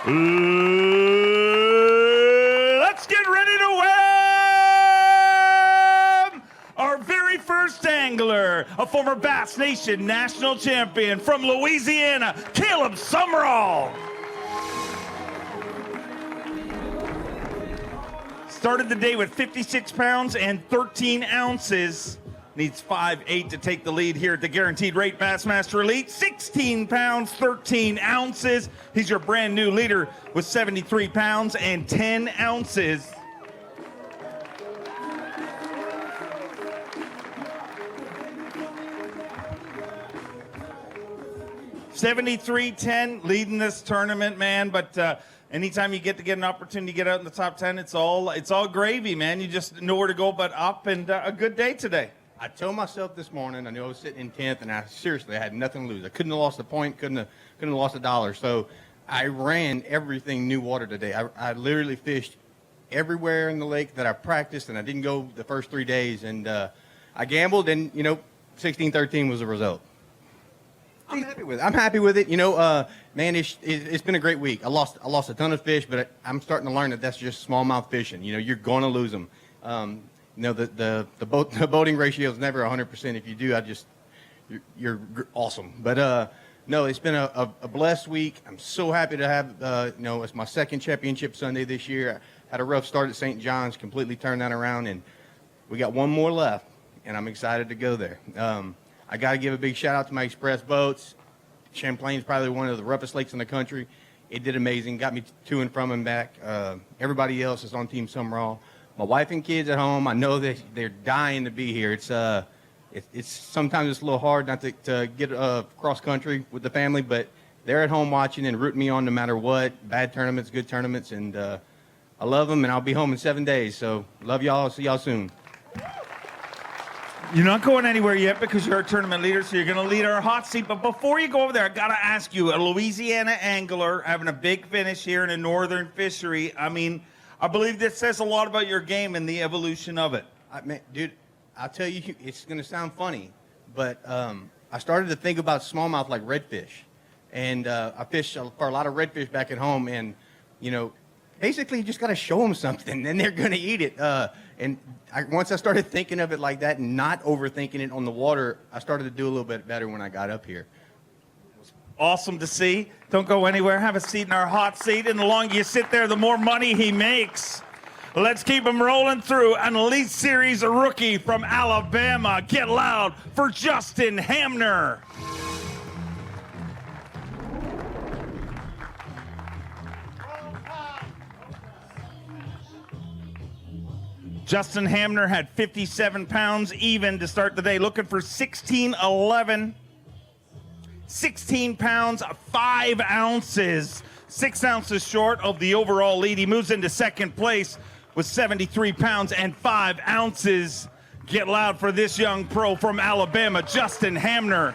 Let's get ready to win our very first angler, a former Bass Nation national champion from Louisiana, Caleb Sumrall. Started the day with 56 pounds and 13 ounces. Needs 5'8" to take the lead here at the Guaranteed Rate Bassmaster Elite. 16 pounds, 13 ounces. He's your brand new leader with 73 pounds and 10 ounces. $73.10 leading this tournament, man. But anytime you get an opportunity to get out in the top 10, it's all gravy, man. You just know where to go but up, and a good day today. I told myself this morning, I knew I was sitting in 10th, and I had nothing to lose. I couldn't have lost a point, couldn't have lost $1. So I ran everything new water today. I literally fished everywhere in the lake that I practiced, and I didn't go the first 3 days. And I gambled, and 16-13 was the result. I'm happy with it. Man, it's been a great week. I lost a ton of fish, but I'm starting to learn that that's just smallmouth fishing. You're going to lose them. The boating ratio is never 100%. If you do, you're awesome. But no, it's been a blessed week. I'm so happy to have it's my second championship Sunday this year. I had a rough start at St. John's, completely turned that around, and we got one more left, and I'm excited to go there. I got to give a big shout out to my express boats. Champlain is probably one of the roughest lakes in the country. It did amazing, got me to and from and back. Everybody else is on Team SUMRALL. My wife and kids at home, I know that they're dying to be here. It's sometimes it's a little hard not to get cross country with the family, but they're at home watching and rooting me on no matter what. Bad tournaments, good tournaments, and I love them, and I'll be home in 7 days. So love y'all. See y'all soon. You're not going anywhere yet because you're a tournament leader, so you're going to lead our hot seat. But before you go over there, I got to ask you, a Louisiana angler having a big finish here in a northern fishery. I mean, I believe this says a lot about your game and the evolution of it. Dude, I'll tell you, it's going to sound funny, but I started to think about smallmouth like redfish. And I fished for a lot of redfish back at home, and, basically you just got to show them something, and they're going to eat it. Once I started thinking of it like that and not overthinking it on the water, I started to do a little bit better when I got up here. Awesome to see. Don't go anywhere. Have a seat in our hot seat. And the longer you sit there, the more money he makes. Let's keep him rolling through. An Elite Series rookie from Alabama. Get loud for Justin HAMNER. Justin HAMNER had 57 pounds even to start the day, looking for 16-11. 16 pounds, 5 ounces, 6 ounces short of the overall lead. He moves into second place with 73 pounds and 5 ounces. Get loud for this young pro from Alabama, Justin HAMNER.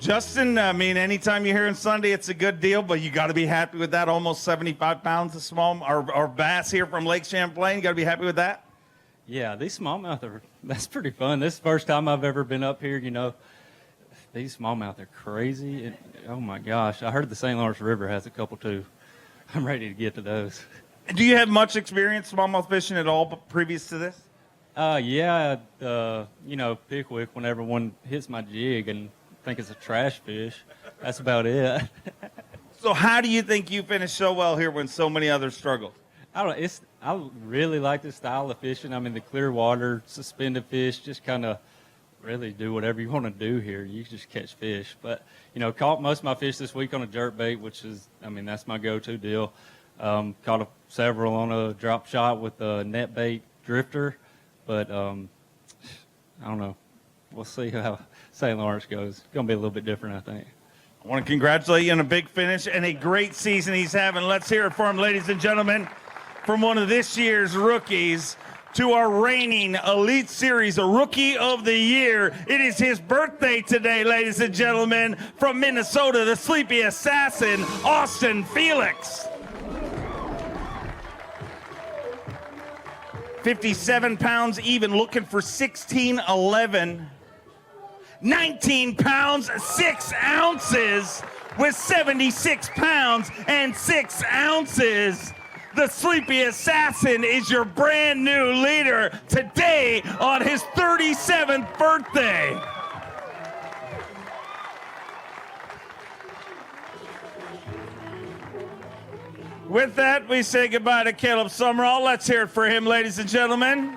Justin, I mean, anytime you're here on Sunday, it's a good deal, but you got to be happy with that. Almost 75 pounds of small or bass here from Lake Champlain. You got to be happy with that. Yeah, these smallmouth that's pretty fun. This is the first time I've ever been up here. These smallmouth are crazy. Oh my gosh, I heard the St. Lawrence River has a couple too. I'm ready to get to those. Do you have much experience smallmouth fishing at all previous to this? Yeah, Pickwick, whenever one hits my jig and think it's a trash fish. That's about it. So how do you think you finished so well here when so many others struggled? I don't know. I really like this style of fishing. I mean, the clear water, suspended fish, just kind of really do whatever you want to do here. You just catch fish. But, caught most of my fish this week on a jerkbait, which is, that's my go-to deal. Caught several on a drop shot with a net bait drifter. But, I don't know. We'll see how St. Lawrence goes. It's going to be a little bit different, I think. I want to congratulate you on a big finish and a great season he's having. Let's hear it for him, ladies and gentlemen, from one of this year's rookies to our reigning Elite Series Rookie of the Year. It is his birthday today, ladies and gentlemen, from Minnesota, the Sleepy Assassin, Austin FELIX. 57 pounds even, looking for 1611. 19 pounds, 6 ounces with 76 pounds and 6 ounces. The Sleepy Assassin is your brand new leader today on his 37th birthday. With that, we say goodbye to Caleb Sumrall. Let's hear it for him, ladies and gentlemen.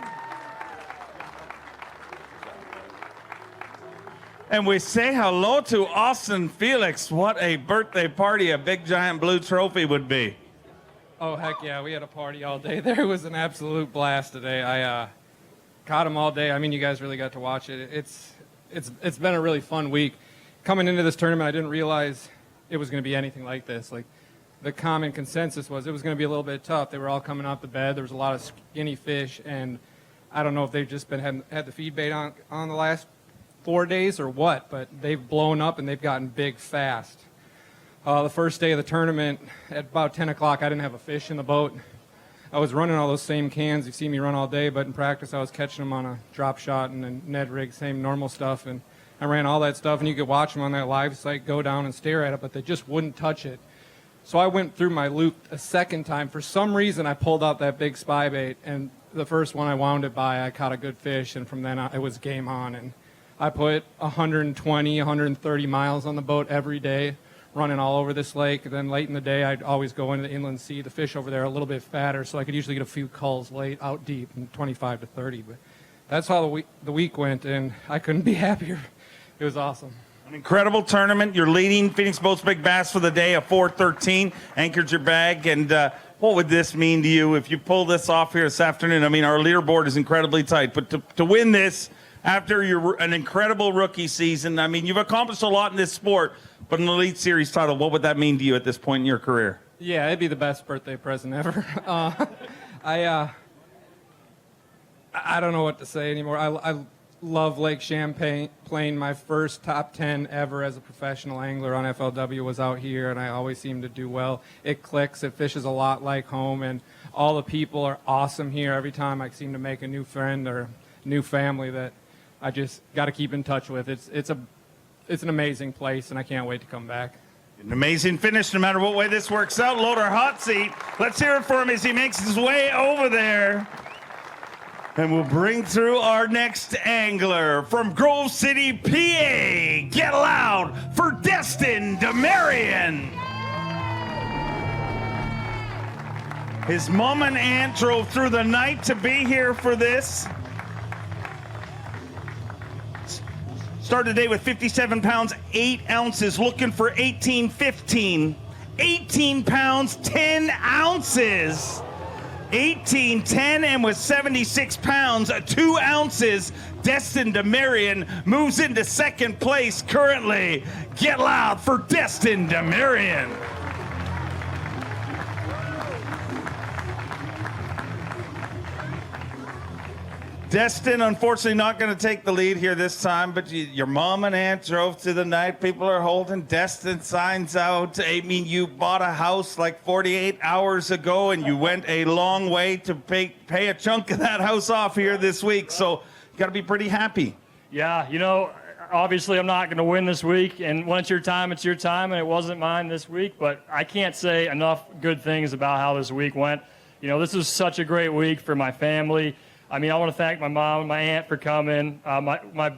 And we say hello to Austin Felix. What a birthday party a big giant blue trophy would be. Oh, heck yeah. We had a party all day. There was an absolute blast today. I caught him all day. I mean, you guys really got to watch it. It's been a really fun week. Coming into this tournament, I didn't realize it was going to be anything like this. Like, the common consensus was it was going to be a little bit tough. They were all coming off the bed. There was a lot of skinny fish, and I don't know if they've just been had the feed bait on the last 4 days or what, but they've blown up and they've gotten big fast. The first day of the tournament, at about 10 o'clock, I didn't have a fish in the boat. I was running all those same cans. You've seen me run all day, but in practice I was catching them on a drop shot and a Ned rig, same normal stuff, and I ran all that stuff, and you could watch them on that live site go down and stare at it, but they just wouldn't touch it. So I went through my loop a second time. For some reason, I pulled out that big spy bait, and the first one I wound it by, I caught a good fish, and from then on, it was game on. And I put 120, 130 miles on the boat every day, running all over this lake. And then late in the day, I'd always go into the inland sea. The fish over there are a little bit fatter, so I could usually get a few culls late out deep, 25 to 30. But that's how the week went, and I couldn't be happier. It was awesome. An incredible tournament. You're leading Phoenix Boats Big Bass for the day, a 413. Anchored your bag. And what would this mean to you if you pull this off here this afternoon? I mean, our leaderboard is incredibly tight. But to win this after an incredible rookie season, I mean, you've accomplished a lot in this sport. But an Elite Series title, what would that mean to you at this point in your career? Yeah, it'd be the best birthday present ever. I don't know what to say anymore. I love Lake Champlain. My first top 10 ever as a professional angler on FLW was out here, and I always seem to do well. It clicks. It fishes a lot like home, and all the people are awesome here. Every time I seem to make a new friend or new family that I just got to keep in touch with. It's an amazing place, and I can't wait to come back. An amazing finish no matter what way this works out. Loader hot seat. Let's hear it for him as he makes his way over there. And we'll bring through our next angler from Grove City, PA. Get loud for Destin DeMarion. His mom and aunt drove through the night to be here for this. Started today with 57 pounds, 8 ounces, looking for 18-15. 18 pounds, 10 ounces. 18-10, and with 76 pounds, 2 ounces, Destin DeMarion moves into second place currently. Get loud for Destin DeMarion. Destin, unfortunately, not going to take the lead here this time, but your mom and aunt drove to the night. People are holding Destin signs out. I mean, you bought a house like 48 hours ago, and you went a long way to pay a chunk of that house off here this week, so you got to be pretty happy. Yeah, you know, obviously I'm not going to win this week, and when it's your time, and it wasn't mine this week, but I can't say enough good things about how this week went. You know, this was such a great week for my family. I mean, I want to thank my mom and my aunt for coming. One of my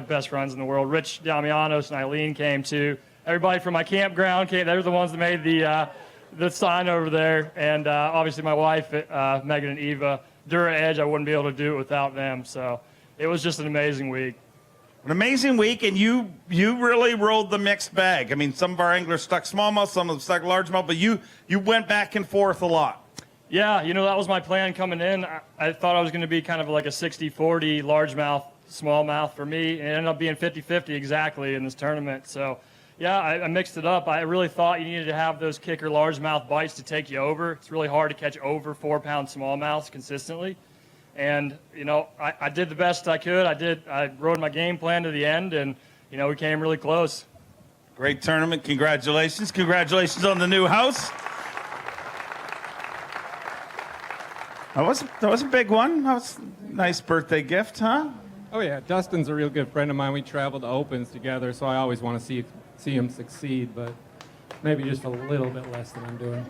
best friends in the world, Rich Damianos and Eileen, came too. Everybody from my campground came. They were the ones that made the sign over there. And obviously my wife, Megan and Eva. Dura Edge, I wouldn't be able to do it without them. So it was just an amazing week. An amazing week, and you really rolled the mixed bag. I mean, some of our anglers stuck smallmouth, some of them stuck largemouth, but you went back and forth a lot. Yeah, you know, that was my plan coming in. I thought I was going to be kind of like a 60-40 largemouth, smallmouth for me. And it ended up being 50-50 exactly in this tournament. So, yeah, I mixed it up. I really thought you needed to have those kicker largemouth bites to take you over. It's really hard to catch over 4-pound smallmouths consistently. And, you know, I did the best I could. I rode my game plan to the end, and, you know, we came really close. Great tournament. Congratulations. Congratulations on the new house. That was a big one. That was a nice birthday gift, huh? Oh yeah, Dustin's a real good friend of mine. We travel to Opens together, so I always want to see him succeed, but maybe just a little bit less than I'm doing.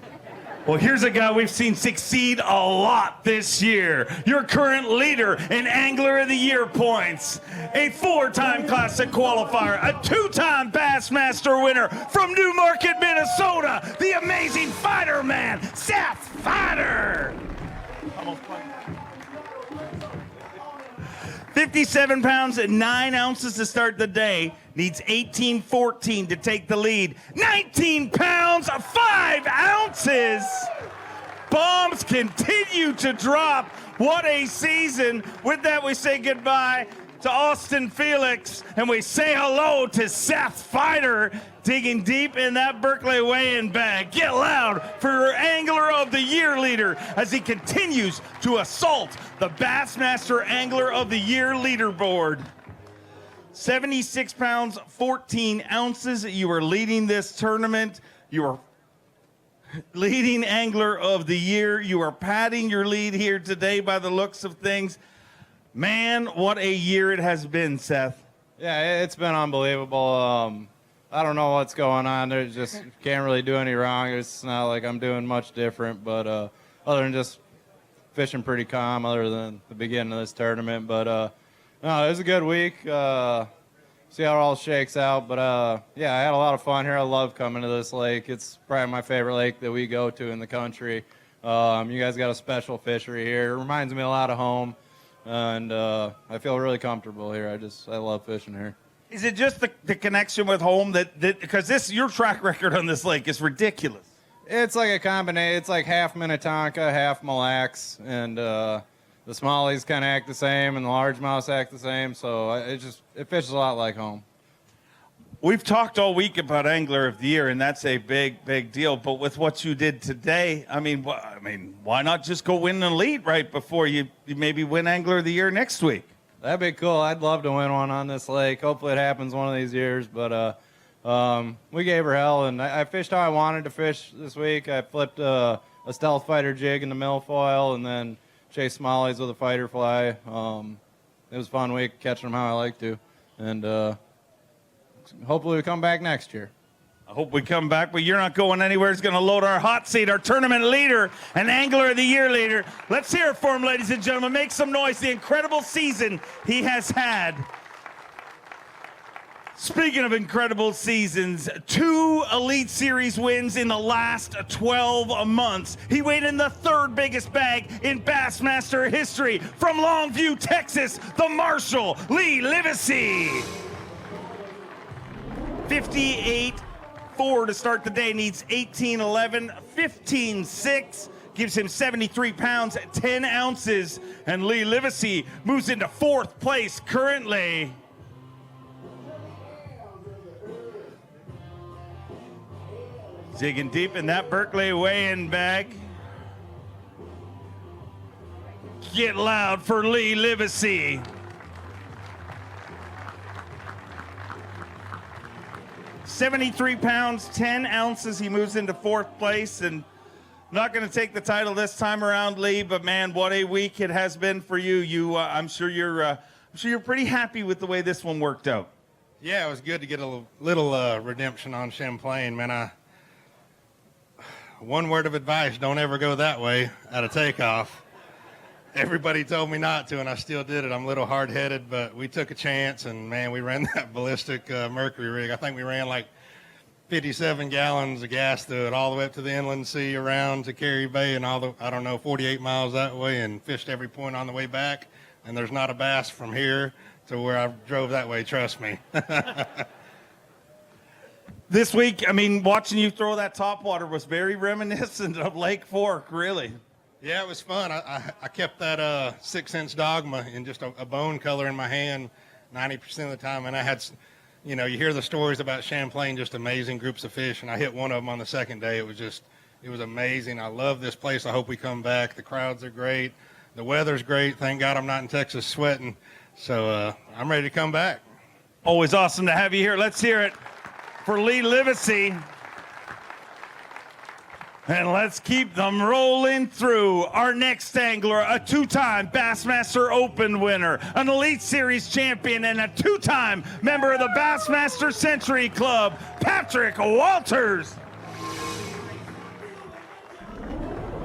Well, here's a guy we've seen succeed a lot this year. Your current leader in Angler of the Year points. A 4-time Classic qualifier, a 2-time Bassmaster winner from Newmarket, Minnesota, the amazing fighter man, Seth FEIDER. 57 pounds and 9 ounces to start the day. Needs 18-14 to take the lead. 19 pounds, 5 ounces. Bombs continue to drop. What a season. With that, we say goodbye to Austin Felix, and we say hello to Seth FEIDER, digging deep in that Berkeley weigh-in bag. Get loud for your Angler of the Year leader as he continues to assault the Bassmaster Angler of the Year leaderboard. 76 pounds, 14 ounces. You are leading this tournament. You are leading Angler of the Year. You are padding your lead here today by the looks of things. Man, what a year it has been, Seth. Yeah, it's been unbelievable. I don't know what's going on. There's just can't really do any wrong. It's not like I'm doing much different, but other than just fishing pretty calm other than the beginning of this tournament. But no, it was a good week. See how it all shakes out. But yeah, I had a lot of fun here. I love coming to this lake. It's probably my favorite lake that we go to in the country. You guys got a special fishery here. It reminds me a lot of home. And I feel really comfortable here. I love fishing here. Is it just the connection with home that because your track record on this lake is ridiculous? It's like a combination. It's like half Minnetonka, half Mille Lacs, and the smallies kind of act the same, and the largemouths act the same. So it fishes a lot like home. We've talked all week about Angler of the Year, and that's a big deal. But with what you did today, I mean, why not just go win the lead right before you maybe win Angler of the Year next week? That'd be cool. I'd love to win one on this lake. Hopefully it happens one of these years. But we gave her hell, and I fished how I wanted to fish this week. I flipped a stealth fighter jig in the milfoil, and then chased smallies with a fighter fly. It was a fun week catching them how I like to, and hopefully we come back next year. I hope we come back, but you're not going anywhere. It's going to load our hot seat, our tournament leader and Angler of the Year leader. Let's hear it for him, ladies and gentlemen. Make some noise. The incredible season he has had. Speaking of incredible seasons, 2 Elite Series wins in the last 12 months. He weighed in the 3rd biggest bag in Bassmaster history. From Longview, Texas, the Marshal, Lee Livesay. 58.4 to start the day, needs 18.11, 15.6, gives him 73 pounds, 10 ounces, and Lee Livesay moves into 4th place currently. Digging deep in that Berkeley weigh-in bag. Get loud for Lee Livesay. 73 pounds, 10 ounces. He moves into 4th place, and not going to take the title this time around, Lee. But man, what a week it has been for you. I'm sure you're pretty happy with the way this one worked out. Yeah, it was good to get a little redemption on Champlain, man. One word of advice: don't ever go that way at a takeoff. Everybody told me not to, and I still did it. I'm a little hard-headed, but we took a chance, and, man, we ran that ballistic Mercury rig. I think we ran like 57 gallons of gas through it all the way up to the inland sea around to Cary Bay and 48 miles that way, and fished every point on the way back. And there's not a bass from here to where I drove that way, trust me. This week, I mean, watching you throw that topwater was very reminiscent of Lake Fork, really. Yeah, it was fun. I kept that 6-inch Dogma in just a bone color in my hand 90% of the time. And I had, you hear the stories about Champlain, just amazing groups of fish. And I hit one of them on the second day. It was amazing. I love this place. I hope we come back. The crowds are great. The weather's great. Thank God I'm not in Texas sweating. So I'm ready to come back. Always awesome to have you here. Let's hear it for Lee Livesay. And let's keep them rolling through. Our next angler, a two-time Bassmaster Open winner, an Elite Series champion, and a two-time member of the Bassmaster Century Club, Patrick Walters.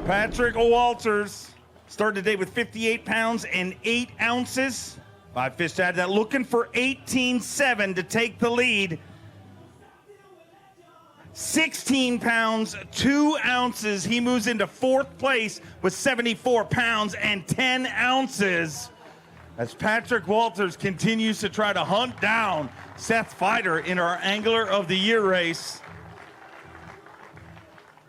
Patrick Walters started the day with 58 pounds and 8 ounces. 5 fish to add that, looking for 18.7 to take the lead. 16 pounds, 2 ounces. He moves into 4th place with 74 pounds and 10 ounces. As Patrick Walters continues to try to hunt down Seth FEIIDER in our Angler of the Year race.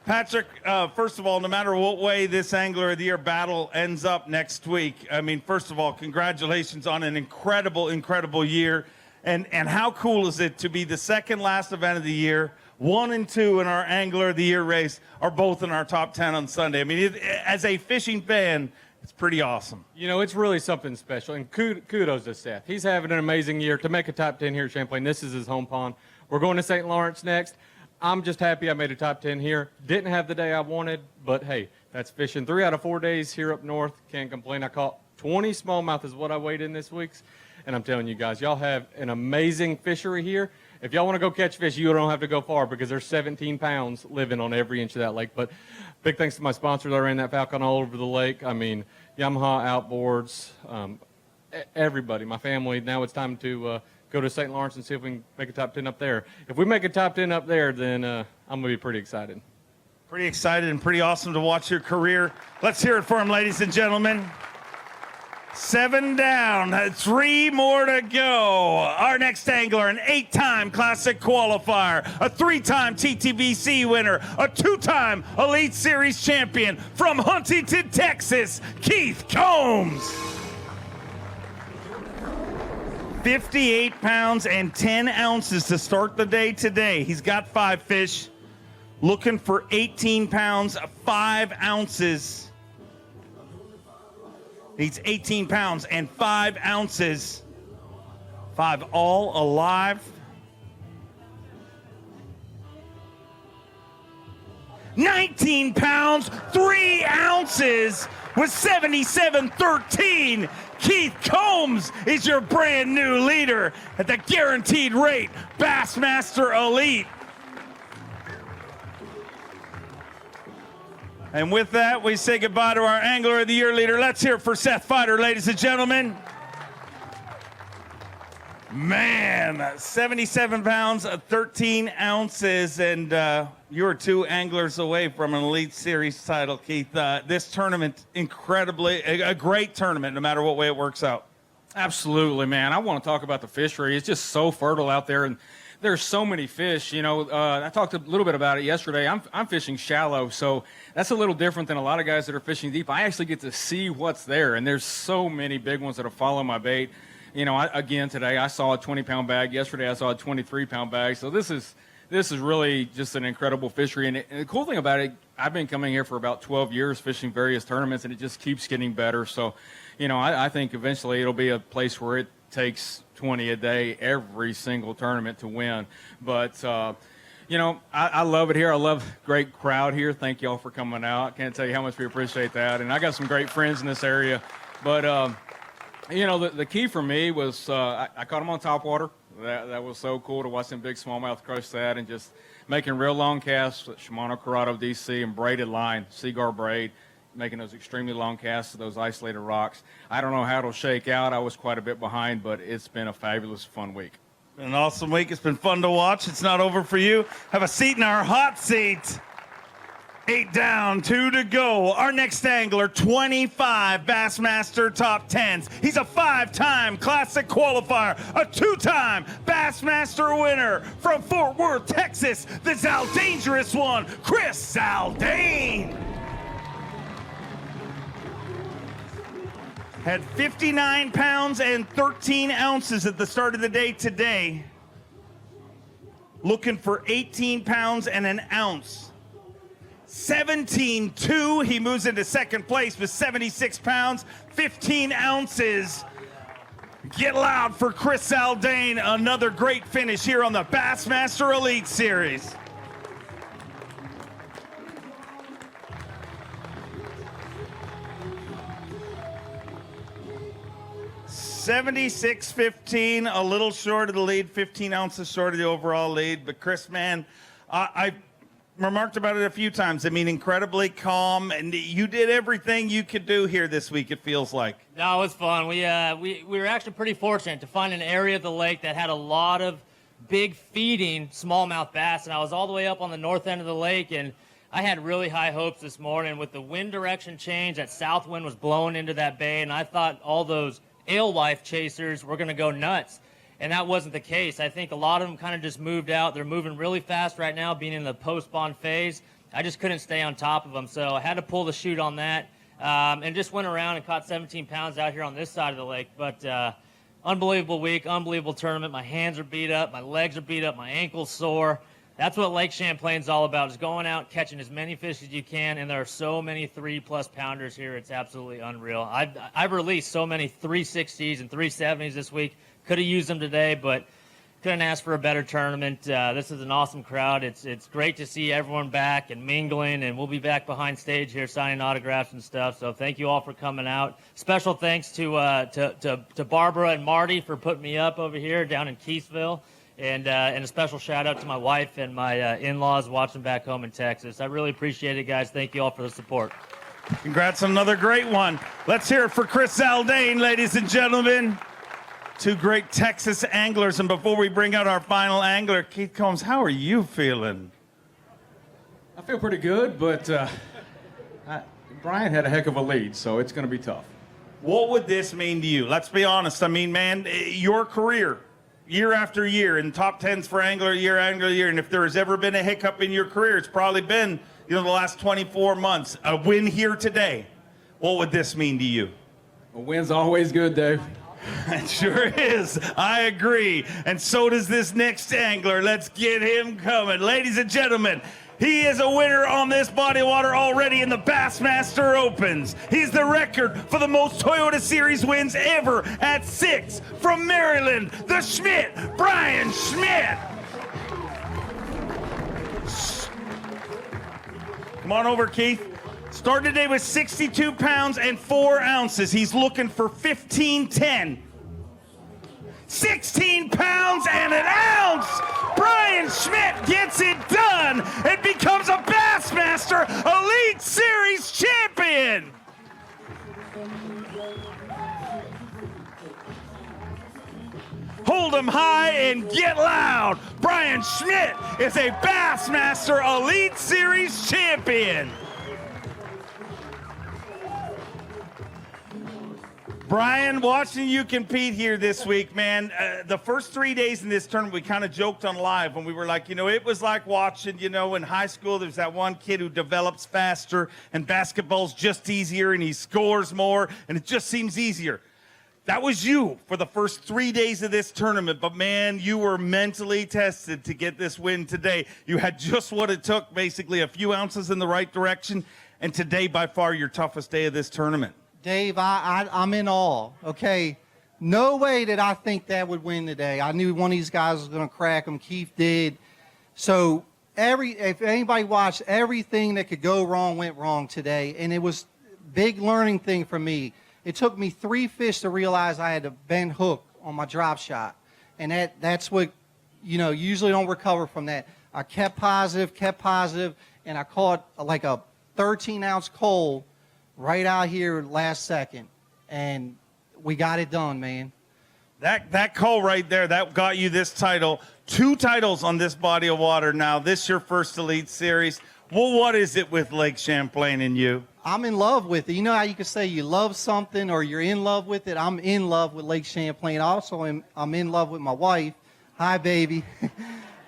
Patrick, first of all, no matter what way this Angler of the Year battle ends up next week, I mean, first of all, congratulations on an incredible, incredible year. And how cool is it to be the second last event of the year? 1 and 2 in our Angler of the Year race are both in our top 10 on Sunday. I mean, as a fishing fan, it's pretty awesome. You know, it's really something special, and kudos to Seth. He's having an amazing year. To make a top 10 here at Champlain, this is his home pond. We're going to St. Lawrence next. I'm just happy I made a top 10 here. Didn't have the day I wanted, but hey, that's fishing 3 out of 4 days here up north. Can't complain. I caught 20 smallmouth is what I weighed in this week's, and I'm telling you guys, y'all have an amazing fishery here. If y'all want to go catch fish, you don't have to go far because there's 17 pounds living on every inch of that lake. But big thanks to my sponsors. I ran that Falcon all over the lake. I mean, Yamaha Outboards, everybody, my family. Now it's time to go to St. Lawrence and see if we can make a top 10 up there. If we make a top 10 up there, then I'm going to be pretty excited. Pretty excited and pretty awesome to watch your career. Let's hear it for him, ladies and gentlemen. 7 down, 3 more to go. Our next angler, an 8-time Classic qualifier, a 3-time TTBC winner, a 2-time Elite Series champion from Huntington, Texas, Keith Combs. 58 pounds and 10 ounces to start the day today. He's got 5 fish, looking for 18 pounds, 5 ounces. Needs 18 pounds and 5 ounces. 5 all alive. 19 pounds, 3 ounces with 77.13. Keith Combs is your brand new leader at the guaranteed rate Bassmaster Elite. And with that, we say goodbye to our Angler of the Year leader. Let's hear it for Seth FEIDER, ladies and gentlemen. Man, 77 pounds, 13 ounces, and you're 2 anglers away from an Elite Series title, Keith. This tournament, incredibly, a great tournament, no matter what way it works out. Absolutely, man. I want to talk about the fishery. It's just so fertile out there, and there's so many fish. You know, I talked a little bit about it yesterday. I'm fishing shallow, so that's a little different than a lot of guys that are fishing deep. I actually get to see what's there, and there's so many big ones that will follow my bait. You know, again, today I saw a 20-pound bag. Yesterday I saw a 23-pound bag. So this is really just an incredible fishery. And the cool thing about it, I've been coming here for about 12 years fishing various tournaments, and it just keeps getting better. So, you know, I think eventually it'll be a place where it takes 20 a day every single tournament to win. But, you know, I love it here. I love great crowd here. Thank you all for coming out. Can't tell you how much we appreciate that. And I got some great friends in this area. But, you know, the key for me was I caught them on topwater. That was so cool to watch them big smallmouth crush that and just making real long casts with Shimano Corrado DC and braided line, Seaguar braid, making those extremely long casts to those isolated rocks. I don't know how it'll shake out. I was quite a bit behind, but it's been a fabulous, fun week. Been an awesome week. It's been fun to watch. It's not over for you. Have a seat in our hot seat. 8 down, 2 to go. Our next angler, 25 Bassmaster top 10s. He's a 5-time Classic qualifier, a 2-time Bassmaster winner from Fort Worth, Texas, the Zaldangerous one, Chris Zaldane. Had 59 pounds and 13 ounces at the start of the day today. Looking for 18 pounds and an ounce. 17.2, he moves into second place with 76 pounds, 15 ounces. Get loud for Chris Zaldane, another great finish here on the Bassmaster Elite Series. 76-15, a little short of the lead, 15 ounces short of the overall lead. But Chris, man, I remarked about it a few times. I mean, incredibly calm, and you did everything you could do here this week, it feels like. No, it was fun. We were actually pretty fortunate to find an area of the lake that had a lot of big feeding smallmouth bass, and I was all the way up on the north end of the lake, and I had really high hopes this morning with the wind direction change. That south wind was blowing into that bay, and I thought all those alewife chasers were going to go nuts, and that wasn't the case. I think a lot of them kind of just moved out. They're moving really fast right now, being in the post-spawn phase. I just couldn't stay on top of them, so I had to pull the chute on that, and just went around and caught 17 pounds out here on this side of the lake. But unbelievable week, unbelievable tournament. My hands are beat up, my legs are beat up, my ankle's sore. That's what Lake Champlain's all about, is going out, catching as many fish as you can, and there are so many 3+ pounders here. It's absolutely unreal. I've released so many 360s and 370s this week. Could have used them today, but couldn't ask for a better tournament. This is an awesome crowd. It's great to see everyone back and mingling, and we'll be back behind stage here signing autographs and stuff. So thank you all for coming out. Special thanks to Barbara and Marty for putting me up over here down in Keithville. And a special shout out to my wife and my in-laws watching back home in Texas. I really appreciate it, guys. Thank you all for the support. Congrats on another great one. Let's hear it for Chris Zaldain, ladies and gentlemen. Two great Texas anglers. And before we bring out our final angler, Keith Combs, how are you feeling? I feel pretty good, but Bryan had a heck of a lead, so it's going to be tough. What would this mean to you? Let's be honest. I mean, man, your career, year after year, in top 10s for angler year, and if there has ever been a hiccup in your career, it's probably been, the last 24 months. A win here today. What would this mean to you? A win's always good, Dave. It sure is. I agree. And so does this next angler. Let's get him coming. Ladies and gentlemen, he is a winner on this body of water already in the Bassmaster Opens. He's the record for the most Toyota Series wins ever at 6. From Maryland, the Schmidt, Bryan SCHMITT. Come on over, Keith. Started today with 62 pounds and 4 ounces. He's looking for 15-10. 16 pounds and an ounce. Bryan SCHMITT gets it done and becomes a Bassmaster Elite Series champion. Hold 'em high and get loud. Bryan SCHMITT is a Bassmaster Elite Series champion. Bryan, watching you compete here this week, man, the first 3 days in this tournament, we kind of joked on live when we were like, it was like watching, in high school, there's that one kid who develops faster and basketball's just easier and he scores more and it just seems easier. That was you for the first 3 days of this tournament, but man, you were mentally tested to get this win today. You had just what it took, basically a few ounces in the right direction, and today by far your toughest day of this tournament. Dave, I'm in awe, okay? No way did I think that would win today. I knew one of these guys was going to crack them. Keith did. So if anybody watched, everything that could go wrong went wrong today, and it was a big learning thing for me. It took me 3 fish to realize I had to bend hook on my drop shot, and that's what, usually don't recover from that. I kept positive, and I caught like a 13-ounce coal right out here last second, and we got it done, man. That call right there, that got you this title. 2 titles on this body of water now. This your first Elite Series. Well, what is it with Lake Champlain and you? I'm in love with it. You know how you can say you love something or you're in love with it? I'm in love with Lake Champlain. Also, I'm in love with my wife. Hi, baby.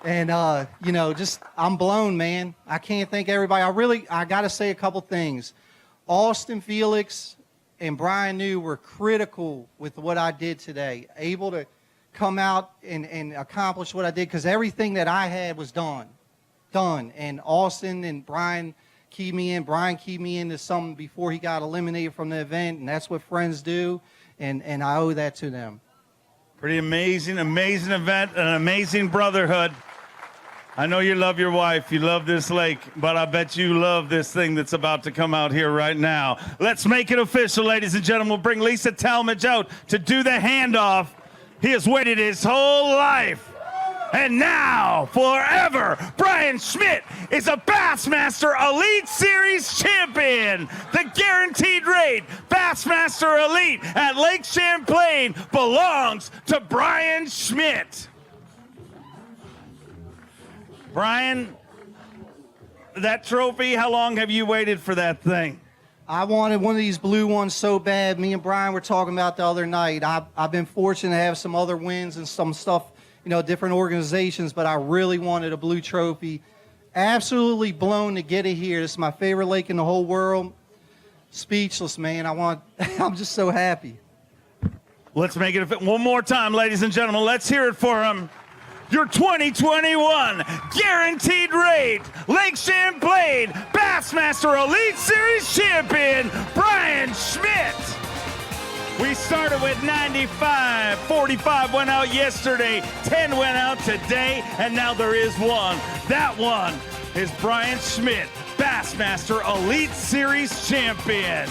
And, I'm blown, man. I can't thank everybody. I got to say a couple things. Austin, Felix, and Bryan New were critical with what I did today, able to come out and accomplish what I did, because everything that I had was done. And Austin and Bryan keyed me in. Bryan keyed me into something before he got eliminated from the event, and that's what friends do, and I owe that to them. Pretty amazing event, an amazing brotherhood. I know you love your wife, you love this lake, but I bet you love this thing that's about to come out here right now. Let's make it official, ladies and gentlemen. We'll bring Lisa Talmadge out to do the handoff. He has waited his whole life. And now, forever, Bryan SCHMITT is a Bassmaster Elite Series champion. The guaranteed rate Bassmaster Elite at Lake Champlain belongs to Bryan SCHMITT. Bryan, that trophy, how long have you waited for that thing? I wanted one of these blue ones so bad. Me and Bryan were talking about the other night. I've been fortunate to have some other wins and some stuff, you know, different organizations, but I really wanted a blue trophy. Absolutely blown to get it here. This is my favorite lake in the whole world. Speechless, man. I'm just so happy. Let's make it one more time, ladies and gentlemen. Let's hear it for him. Your 2021 guaranteed rate Lake Champlain Bassmaster Elite Series champion, Bryan SCHMITT. We started with 95, 45 went out yesterday, 10 went out today, and now there is one. That one is Bryan SCHMITT, Bassmaster Elite Series champion.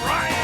Bryan